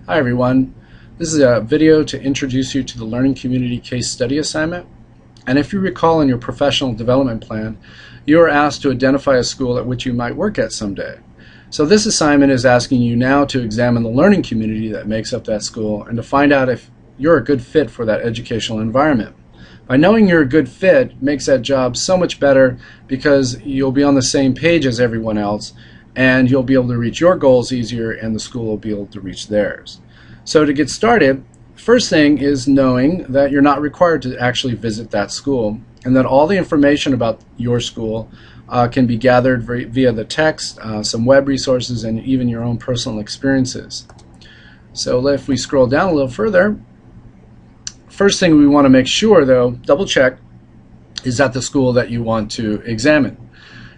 Hi everyone. This is a video to introduce you to the Learning Community case study assignment. And if you recall in your professional development plan, you are asked to identify a school at which you might work at someday. So this assignment is asking you now to examine the learning community that makes up that school and to find out if you're a good fit for that educational environment. By knowing you're a good fit makes that job so much better because you'll be on the same page as everyone else and you'll be able to reach your goals easier and the school will be able to reach theirs. So to get started, first thing is knowing that you're not required to actually visit that school and that all the information about your school can be gathered via the text, some web resources, and even your own personal experiences. So if we scroll down a little further, first thing we want to make sure, though, double check, is that the school that you want to examine.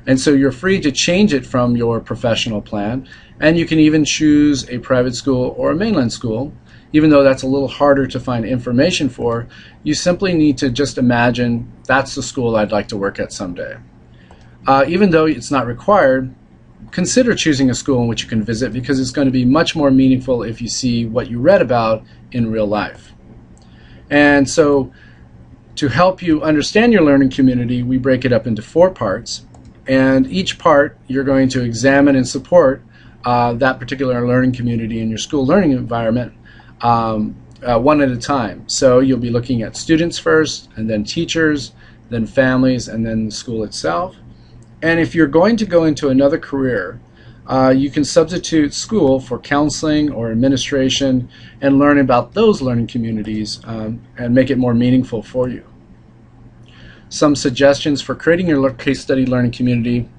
And so you're free to change it from your professional plan, and you can even choose a private school or a mainland school. Even though that's a little harder to find information for, you simply need to just imagine that's the school I'd like to work at someday. Even though it's not required, consider choosing a school in which you can visit because it's going to be much more meaningful if you see what you read about in real life. And so to help you understand your learning community, we break it up into 4 parts. And each part you're going to examine and support that particular learning community in your school learning environment one at a time. So you'll be looking at students first, and then teachers, then families, and then the school itself. And if you're going to go into another career, you can substitute school for counseling or administration and learn about those learning communities and make it more meaningful for you. Some suggestions for creating your case study learning community.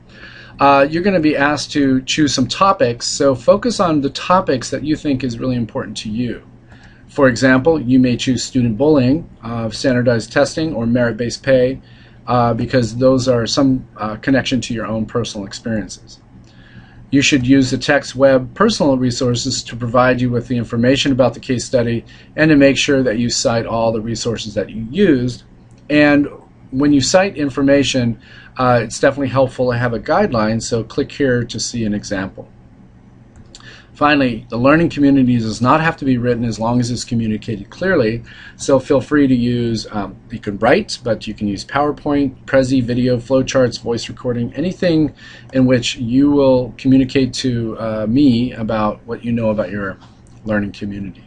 You're going to be asked to choose some topics, so focus on the topics that you think is really important to you. For example, you may choose student bullying, standardized testing, or merit-based pay because those are some connection to your own personal experiences. You should use the text web personal resources to provide you with the information about the case study and to make sure that you cite all the resources that you used. And when you cite information, it's definitely helpful to have a guideline, so click here to see an example. Finally, the learning community does not have to be written as long as it's communicated clearly, so feel free to use, you can write, but you can use PowerPoint, Prezi, video, flowcharts, voice recording, anything in which you will communicate to me about what you know about your learning community.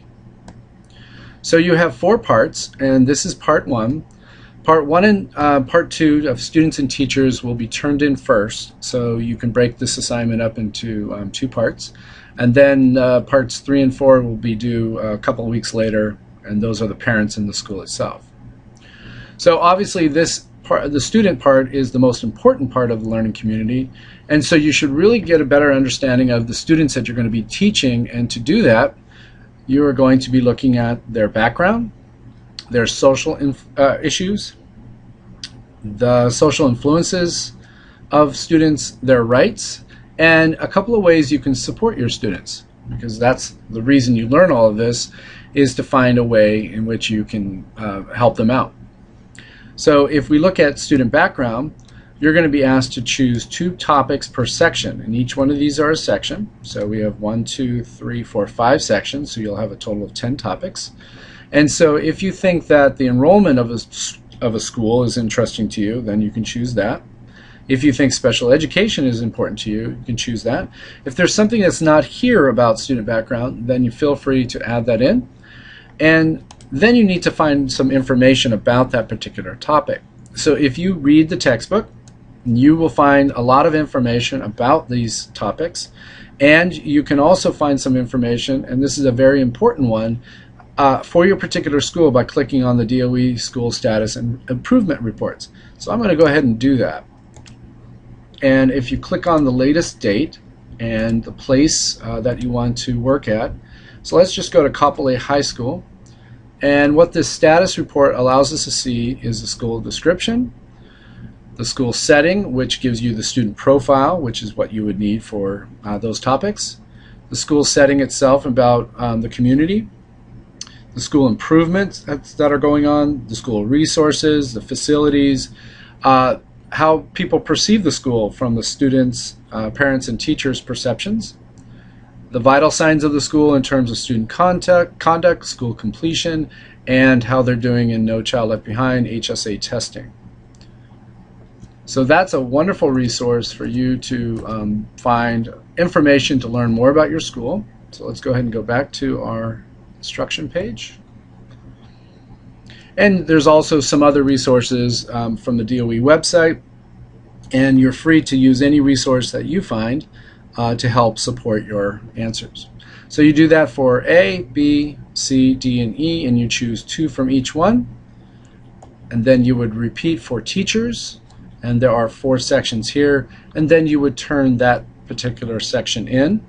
So you have 4 parts, and this is part 1. Part 1 and Part 2 of students and teachers will be turned in first, so you can break this assignment up into 2 parts. And then parts 3 and 4 will be due a couple of weeks later, and those are the parents in the school itself. So obviously this part, the student part, is the most important part of the learning community, and so you should really get a better understanding of the students that you're going to be teaching, and to do that, you are going to be looking at their background, their social issues, the social influences of students, their rights, and a couple of ways you can support your students, because that's the reason you learn all of this, is to find a way in which you can help them out. So if we look at student background, you're going to be asked to choose 2 topics per section, and each one of these are a section. So we have 1, 2, 3, 4, 5 sections, so you'll have a total of 10 topics. And so if you think that the enrollment of a school is interesting to you, then you can choose that. If you think special education is important to you, you can choose that. If there's something that's not here about student background, then you feel free to add that in. And then you need to find some information about that particular topic. So if you read the textbook, you will find a lot of information about these topics. And you can also find some information, and this is a very important one, for your particular school by clicking on the DOE school status and improvement reports. So I'm going to go ahead and do that. And if you click on the latest date and the place that you want to work at, so let's just go to Kapolei High School. And what this status report allows us to see is the school description, the school setting, which gives you the student profile, which is what you would need for those topics, the school setting itself about the community, the school improvements that are going on, the school resources, the facilities, how people perceive the school from the students, parents, and teachers' perceptions, the vital signs of the school in terms of student conduct, school completion, and how they're doing in No Child Left Behind HSA testing. So that's a wonderful resource for you to find information to learn more about your school. So let's go ahead and go back to our instruction page. And there's also some other resources from the DOE website, and you're free to use any resource that you find to help support your answers. So you do that for A, B, C, D, and E, and you choose 2 from each one. And then you would repeat for teachers, and there are 4 sections here, and then you would turn that particular section in.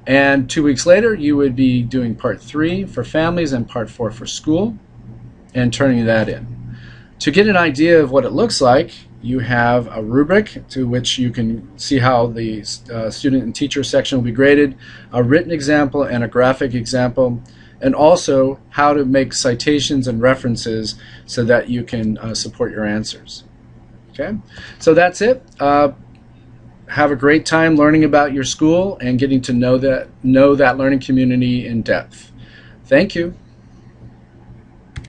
And 2 weeks later, you would be doing part 3 for families and part 4 for school, and turning that in. To get an idea of what it looks like, you have a rubric to which you can see how the student and teacher section will be graded, a written example and a graphic example, and also how to make citations and references so that you can support your answers. Okay, so that's it. Have a great time learning about your school and getting to know that learning community in depth. Thank you.